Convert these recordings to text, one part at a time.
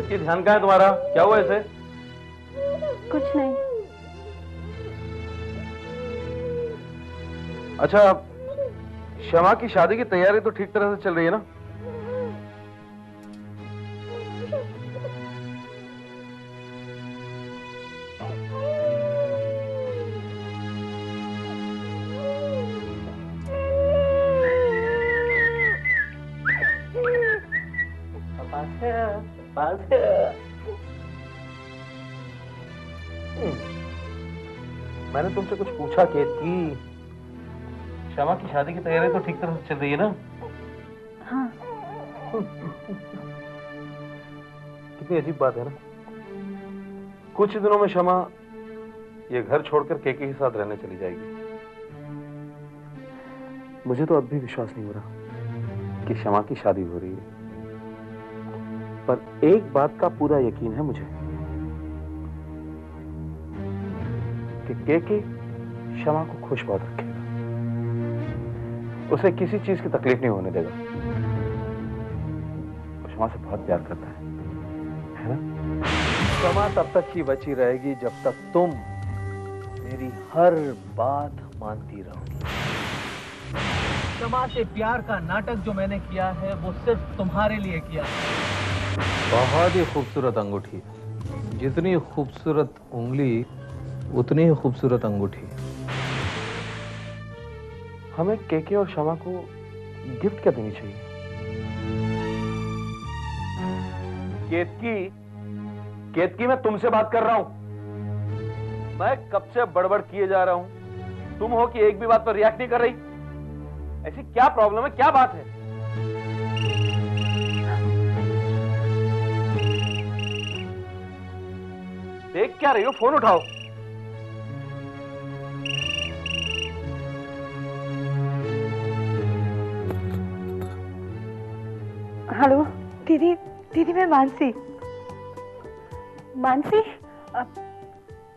केतकी, ध्यान कहाँ है तुम्हारा? क्या हुआ इसे? कुछ नहीं। अच्छा, शमा की शादी की तैयारी तो ठीक तरह से चल रही है ना? मैंने तुमसे कुछ पूछा केतकी, शमा की शादी की तैयारी तो ठीक तरह से चल रही है ना? हाँ। कितनी अजीब बात है ना। कुछ ही दिनों में शमा ये घर छोड़कर केके के साथ रहने चली जाएगी। मुझे तो अब भी विश्वास नहीं हो रहा कि शमा की शादी हो रही है, पर एक बात का पूरा यकीन है मुझे कि केके शमा को खुश बहुत रखेगा, उसे किसी चीज की तकलीफ नहीं होने देगा। वो शमा से बहुत प्यार करता है ना? शमा तब तक ही बची रहेगी जब तक तुम मेरी हर बात मानती रहोगी। शमा से प्यार का नाटक जो मैंने किया है वो सिर्फ तुम्हारे लिए किया है। बहुत ही खूबसूरत अंगूठी, जितनी खूबसूरत उंगली उतनी ही खूबसूरत अंगूठी। हमें केके और शमा को गिफ्ट क्या देनी चाहिए? केतकी, मैं तुमसे बात कर रहा हूं। मैं कब से बड़बड़ किए जा रहा हूं, तुम हो कि एक भी बात पर रिएक्ट नहीं कर रही। ऐसी क्या प्रॉब्लम है, क्या बात है? देख क्या रही हो? फोन उठाओ। हेलो दीदी। दीदी मैं मानसी। मानसी,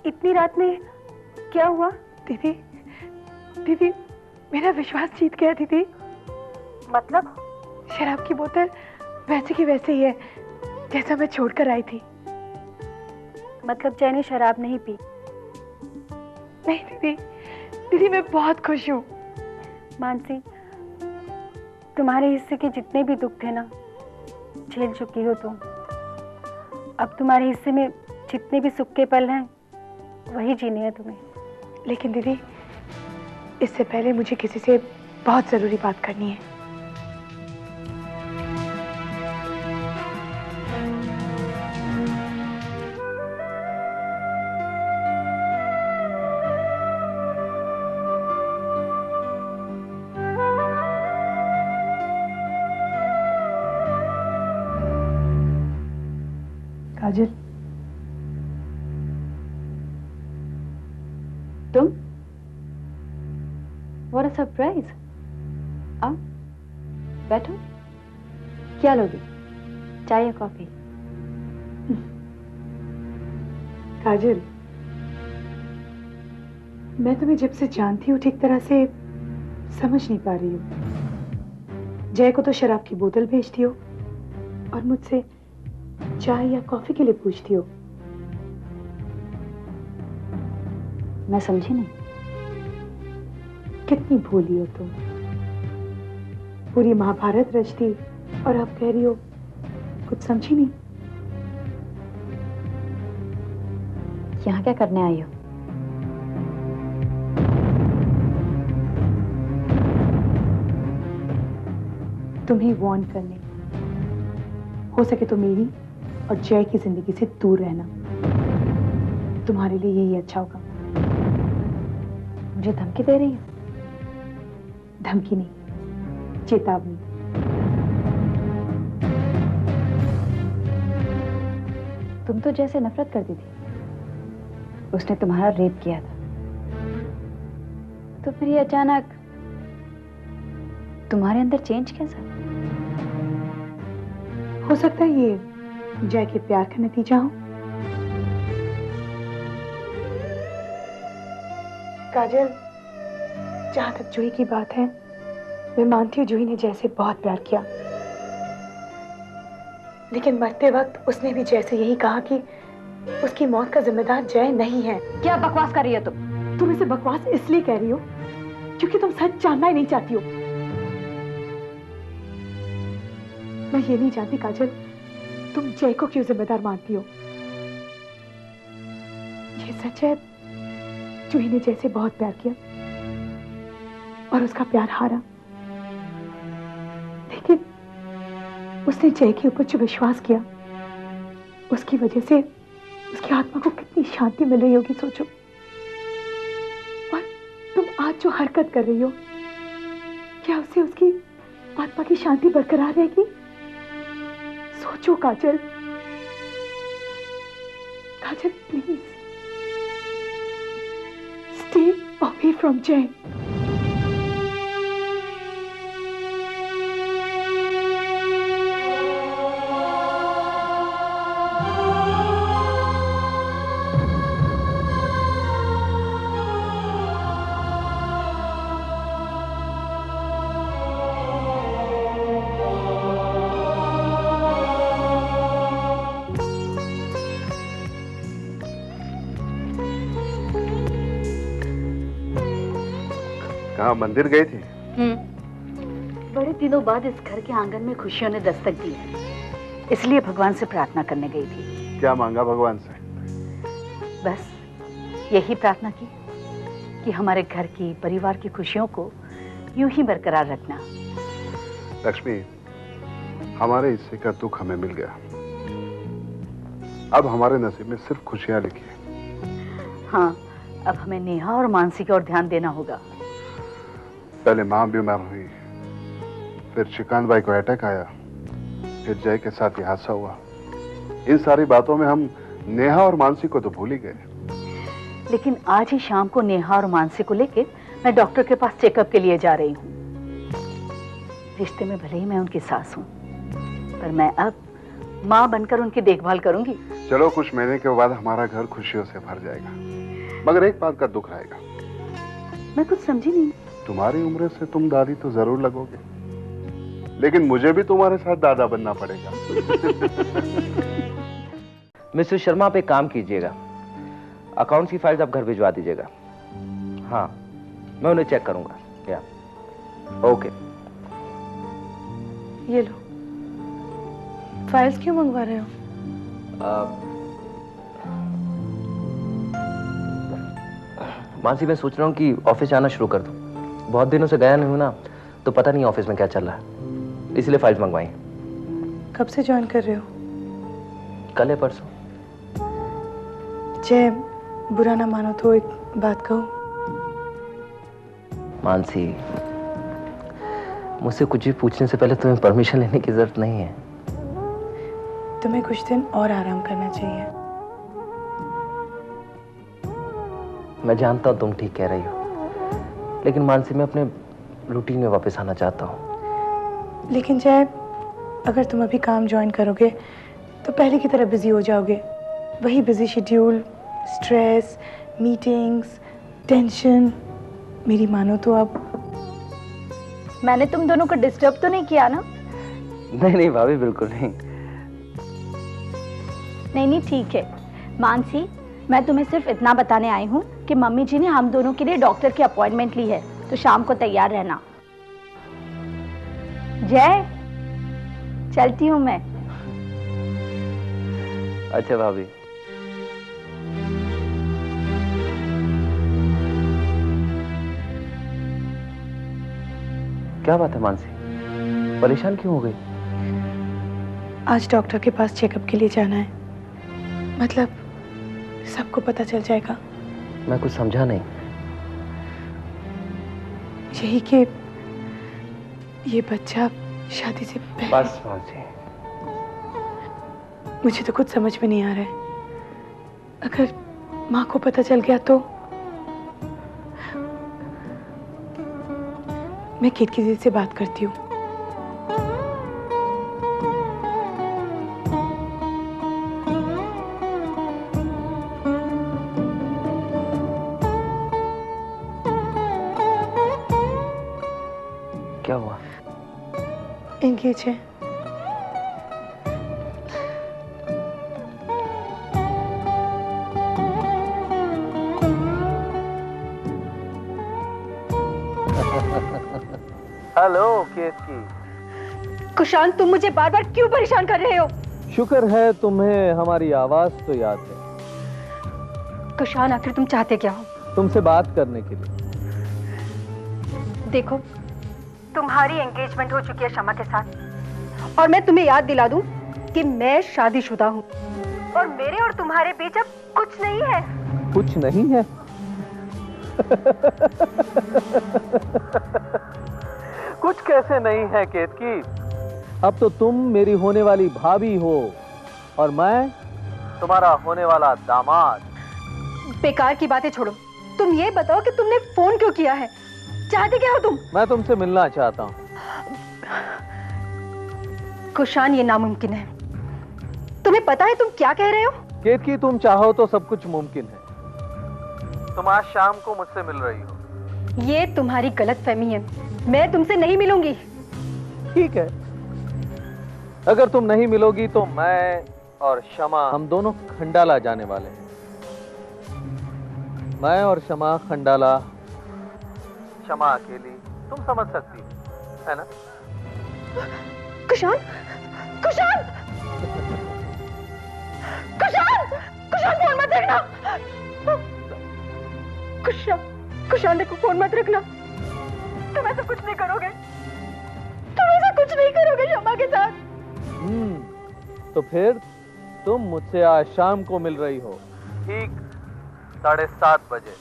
इतनी रात में क्या हुआ? दीदी, दीदी मेरा विश्वास जीत गया दीदी। मतलब? शराब की बोतल वैसे की वैसे ही है जैसा मैं छोड़कर आई थी। मतलब जय ने शराब नहीं पी? नहीं दीदी, दीदी मैं बहुत खुश हूँ। मानसी, तुम्हारे हिस्से के जितने भी दुख थे ना, झेल चुकी हो तुम। अब तुम्हारे हिस्से में जितने भी सुख के पल हैं वही जीने हैं तुम्हें। लेकिन दीदी, इससे पहले मुझे किसी से बहुत जरूरी बात करनी है। काजल, तुम? What a surprise! आओ, बैठो। क्या लोगे, चाय या कॉफी? काजल, मैं तुम्हें जब से जानती हूँ ठीक तरह से समझ नहीं पा रही हूँ। जय को तो शराब की बोतल भेजती हो और मुझसे चाय या कॉफी के लिए पूछती हो। मैं समझी नहीं। कितनी भोली हो तुम। पूरी महाभारत रच दी और अब कह रही हो कुछ समझी नहीं। यहाँ क्या करने आई हो? तुम्हें वार्न करने। हो सके तो मेरी और जय की जिंदगी से दूर रहना। तुम्हारे लिए यही अच्छा होगा। मुझे धमकी दे रही हो? धमकी नहीं, चेतावनी। तुम तो जय से नफरत करती थी। उसने तुम्हारा रेप किया था, तो फिर ये अचानक तुम्हारे अंदर चेंज कैसा? हो सकता है ये जय के प्यार का नतीजा हो। काजल, जहां तक जूही की बात है, मैं मानती हूँ जूही ने जय से बहुत प्यार किया। लेकिन मरते वक्त उसने भी जय से यही कहा कि उसकी मौत का जिम्मेदार जय नहीं है। क्या बकवास कर रही है तुम? तुम इसे बकवास इसलिए कह रही हो क्योंकि तुम सच जानना ही नहीं चाहती हो। मैं ये नहीं जानती काजल, तुम जय को क्यों जिम्मेदार मानती हो। ये सच है, जूही ने जय से बहुत प्यार किया और उसका प्यार हारा, लेकिन उसने जय के ऊपर जो विश्वास किया उसकी वजह से उसकी आत्मा को कितनी शांति मिल रही होगी सोचो। और तुम आज जो हरकत कर रही हो, क्या उससे उसकी आत्मा की शांति बरकरार रहेगी? सोचो काजल, काजल प्लीज स्टे अवे फ्रॉम जय। कहाँ मंदिर गई थी? बड़े दिनों बाद इस घर के आंगन में खुशियों ने दस्तक दी है, इसलिए भगवान से प्रार्थना करने गई थी। क्या मांगा भगवान से? बस यही प्रार्थना की कि हमारे घर की, परिवार की खुशियों को यूं ही बरकरार रखना। लक्ष्मी, हमारे हिस्से का दुख हमें मिल गया, अब हमारे नसीब में सिर्फ खुशियां लिखी है। हाँ, अब हमें नेहा और मानसी की ओर ध्यान देना होगा। पहले माँ बीमार हुई, फिर श्रीकांत भाई को अटैक आया, फिर जय के साथ ये हादसा हुआ। इन सारी बातों में हम नेहा और मानसी को तो भूल ही गए। लेकिन आज ही शाम को नेहा और मानसी को लेकर मैं डॉक्टर के पास चेकअप के लिए जा रही हूँ। रिश्ते में भले ही मैं उनकी सास हूँ, पर मैं अब माँ बनकर उनकी देखभाल करूंगी। चलो, कुछ महीने के बाद हमारा घर खुशियों से भर जाएगा, मगर एक बात का दुख रहेगा। मैं कुछ समझी नहीं। तुम्हारी उम्र से तुम दादी तो जरूर लगोगे, लेकिन मुझे भी तुम्हारे साथ दादा बनना पड़ेगा। मिस्टर शर्मा, आप एक काम कीजिएगा, अकाउंट्स की फाइल्स आप घर भिजवा दीजिएगा। हाँ, मैं उन्हें चेक करूंगा। या ओके। ये लो, फाइल्स क्यों मंगवा रहे हो? मानसी, मैं सोच रहा हूँ कि ऑफिस आना शुरू कर दूं। बहुत दिनों से गया नहीं हूं ना, तो पता नहीं ऑफिस में क्या चल रहा है, इसलिए फाइल्स मंगवाई। कब से ज्वाइन कर रहे हो? कल या परसों। जय, बुरा ना मानो तो एक बात कहूं। मानसी, मुझसे कुछ भी पूछने से पहले तुम्हें परमिशन लेने की जरूरत नहीं है। तुम्हें कुछ दिन और आराम करना चाहिए। मैं जानता हूँ तुम ठीक कह रही हो, लेकिन मानसी, मैं अपने रूटीन में वापस आना चाहता हूँ। लेकिन जय, अगर तुम अभी काम ज्वाइन करोगे तो पहले की तरह बिजी हो जाओगे। वही busy schedule, stress, meetings, tension. मेरी मानो तो अब। मैंने तुम दोनों को डिस्टर्ब तो नहीं किया ना? नहीं नहीं भाभी, बिल्कुल नहीं। नहीं, ठीक है। मानसी, मैं तुम्हें सिर्फ इतना बताने आई हूँ कि मम्मी जी ने हम दोनों के लिए डॉक्टर की अपॉइंटमेंट ली है, तो शाम को तैयार रहना। जय, चलती हूँ मैं। अच्छा भाभी। क्या बात है मानसी, परेशान क्यों हो गई? आज डॉक्टर के पास चेकअप के लिए जाना है, मतलब सबको पता चल जाएगा। मैं कुछ समझा नहीं। यही कि ये बच्चा शादी से पहले। बस मानसी, मुझे तो कुछ समझ में नहीं आ रहा है। अगर माँ को पता चल गया तो। मैं कीर्ति दीदी से बात करती हूँ। क्या हुआ? एंगेज है, हेलो केतकी। कुशान, तुम मुझे बार बार क्यों परेशान कर रहे हो? शुक्र है तुम्हें हमारी आवाज तो याद है। कुशान, आखिर तुम चाहते क्या हो? तुमसे बात करने के लिए। देखो, तुम्हारी एंगेजमेंट हो चुकी है शमा के साथ, और मैं तुम्हें याद दिला दूं कि मैं शादीशुदा हूँ और मेरे और तुम्हारे बीच अब कुछ नहीं है। कुछ नहीं है? कुछ कैसे नहीं है केतकी? अब तो तुम मेरी होने वाली भाभी हो और मैं तुम्हारा होने वाला दामाद। बेकार की बातें छोड़ो, तुम ये बताओ कि तुमने फोन क्यों किया है? चाहते क्या हो तुम? मैं तुमसे मिलना चाहता हूँ। कुशान, ये नामुमकिन है। तुम्हें पता है तुम क्या कह रहे हो? केतकी, तुम चाहो तो सब कुछ मुमकिन है। तुम आज शाम को मुझसे मिल रही हो। ये तुम्हारी गलतफहमी है, मैं तुमसे नहीं मिलूंगी। ठीक है, अगर तुम नहीं मिलोगी तो मैं और शमा, हम दोनों खंडाला जाने वाले हैं। मैं और शमा खंडाला, शमा अकेली, तुम समझ सकती हो, है ना? कुशान, कुशान, कुशान, कुशान, फोन मत रखना। कुशान, कुशान, देखो, फोन मत रखना। तुम ऐसा कुछ नहीं करोगे, तुम ऐसा कुछ नहीं करोगे शमा के साथ। तो फिर तुम मुझसे आज शाम को मिल रही हो, ठीक 7:30 बजे।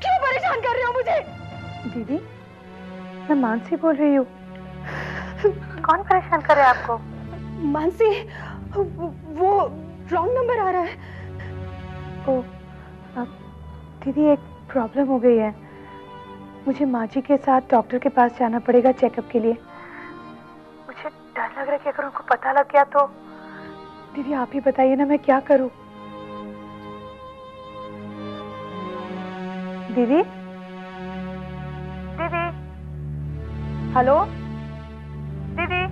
क्यों परेशान कर रहे हो मुझे? दीदी, मैं मानसी बोल रही हूँ। कौन परेशान कर रहा है आपको? मानसी, वो रॉन्ग नंबर आ रहा है। ओ, अब दीदी एक प्रॉब्लम हो गई है। मुझे माँ जी के साथ डॉक्टर के पास जाना पड़ेगा चेकअप के लिए। मुझे डर लग रहा है कि अगर उनको पता लग गया तो। दीदी आप ही बताइए ना, मैं क्या करूँ? दीदी, दीदी, हेलो दीदी।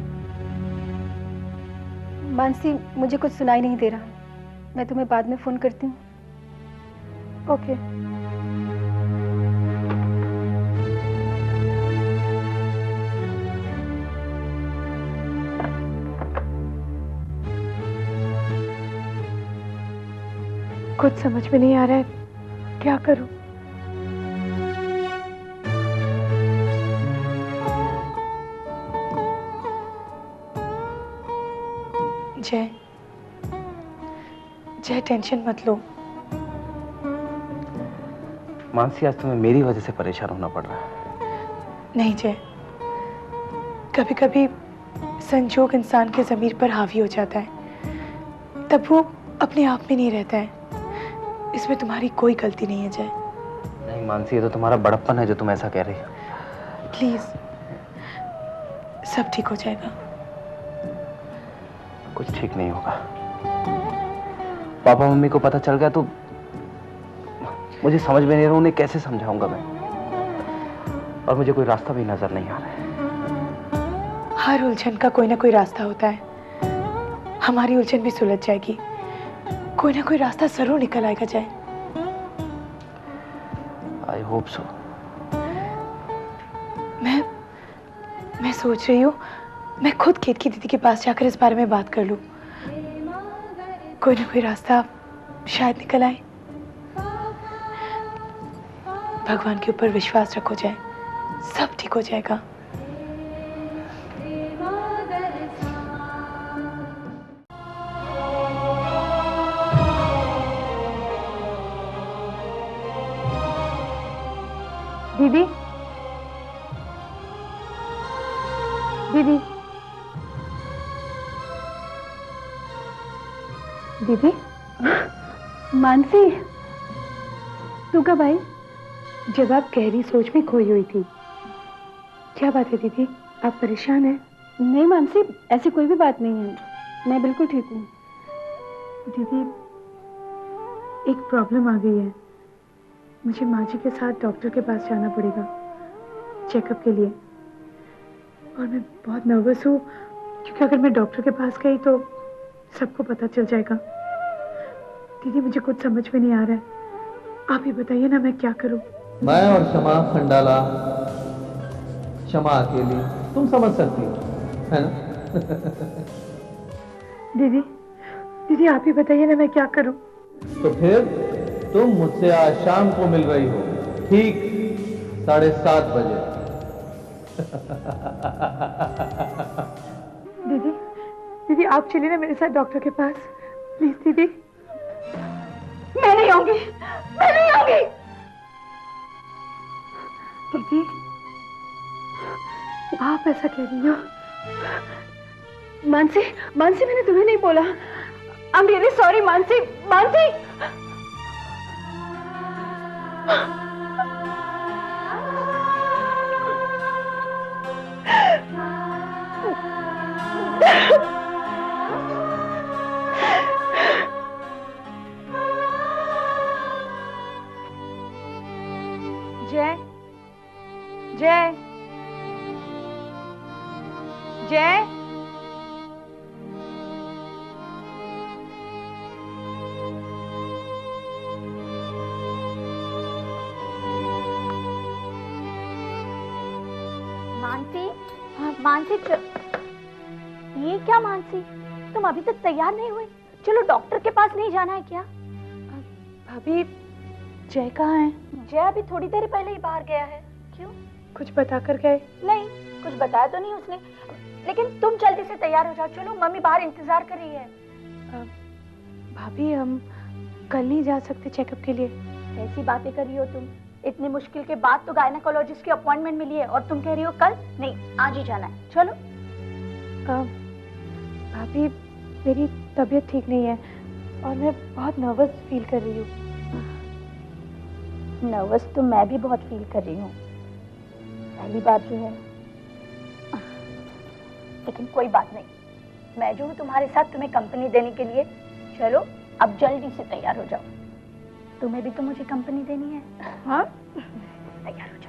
मानसी, मुझे कुछ सुनाई नहीं दे रहा, मैं तुम्हें बाद में फोन करती हूँ। ओके। कुछ समझ में नहीं आ रहा है, क्या करूं? जय, जय टेंशन मत लो। मानसी, आज तुम्हें मेरी वजह से परेशान होना पड़ रहा है। नहीं जय, कभी कभी संजोग इंसान के ज़मीर पर हावी हो जाता है, तब वो अपने आप में नहीं रहता है। इसमें तुम्हारी कोई गलती नहीं है जय। नहीं मानसी, ये तो तुम्हारा बड़प्पन है जो तुम ऐसा कह रही हो। प्लीज, सब ठीक हो जाएगा। कुछ ठीक नहीं होगा। पापा मम्मी को पता चल गया तो मुझे समझ में नहीं रहा, उन्हें कैसे समझाऊंगा मैं। और मुझे कोई रास्ता भी नजर नहीं आ रहा है। हर उलझन का कोई ना कोई रास्ता होता है। हमारी उलझन भी सुलझ जाएगी, कोई ना कोई रास्ता जरूर निकल आएगा जय। I hope so. मैं सोच रही हूँ मैं खुद केतकी दीदी के पास जाकर इस बारे में बात कर लूं। कोई ना कोई रास्ता शायद निकल आए। भगवान के ऊपर विश्वास रखो जाए, सब ठीक हो जाएगा। दीदी, दीदी, दीदी, मानसी, तू कब आई? जब आप गहरी सोच में खोई हुई थी। क्या बात है दीदी, आप परेशान हैं? नहीं मानसी, ऐसी कोई भी बात नहीं है, मैं बिल्कुल ठीक हूँ। दीदी, एक प्रॉब्लम आ गई है। मुझे माँ जी के साथ डॉक्टर के पास जाना पड़ेगा चेकअप के लिए। और मैं बहुत नर्वस हूँ क्योंकि अगर मैं डॉक्टर के पास गई तो सबको पता चल जाएगा। दीदी मुझे कुछ समझ में नहीं आ रहा है, आप ही बताइए ना मैं क्या करूँ। मैं और क्षमा खंडाला, क्षमा अकेली, तुम समझ सकती हो, है ना? दीदी दीदी आप ही बताइए ना मैं क्या करूँ। तो फिर तुम मुझसे आज शाम को मिल रही हो, ठीक 7:30 बजे। दीदी दीदी आप चलिए ना मेरे साथ डॉक्टर के पास, प्लीज दीदी। मैं नहीं आऊंगी, मैं नहीं आऊंगी। दीदी आप ऐसा कह रही हो? मानसी, मानसी मैंने तुम्हें नहीं बोला। I am really sorry Mansi, Mansi. जय जय जय मानसी, मानसी ये क्या मानसी, तुम अभी तक तैयार नहीं हुई? चलो डॉक्टर के पास नहीं जाना है क्या? भाभी जय कहाँ है? जय अभी थोड़ी देर पहले ही बाहर गया है। क्यों? कुछ बता कर गए? नहीं, कुछ बताया तो नहीं उसने। लेकिन तुम जल्दी से तैयार हो जाओ, चलो मम्मी बाहर इंतजार कर रही है। भाभी हम कल नहीं जा सकते चेकअप के लिए? कैसी बातें कर रही हो तुम? इतनी मुश्किल के बाद तो गायनेकोलॉजिस्ट की अपॉइंटमेंट मिली है और तुम कह रही हो कल? नहीं, आज ही जाना है। चलो। भाभी मेरी तबीयत ठीक नहीं है और मैं बहुत नर्वस फील कर रही हूँ। नर्वस तो मैं भी बहुत फील कर रही हूँ, पहली बार जो है। लेकिन कोई बात नहीं, मैं जो हूँ तुम्हारे साथ, तुम्हें कंपनी देने के लिए। चलो अब जल्दी से तैयार हो जाओ, तुम्हें भी तो मुझे कंपनी देनी है। हाँ तैयार हो जाओ।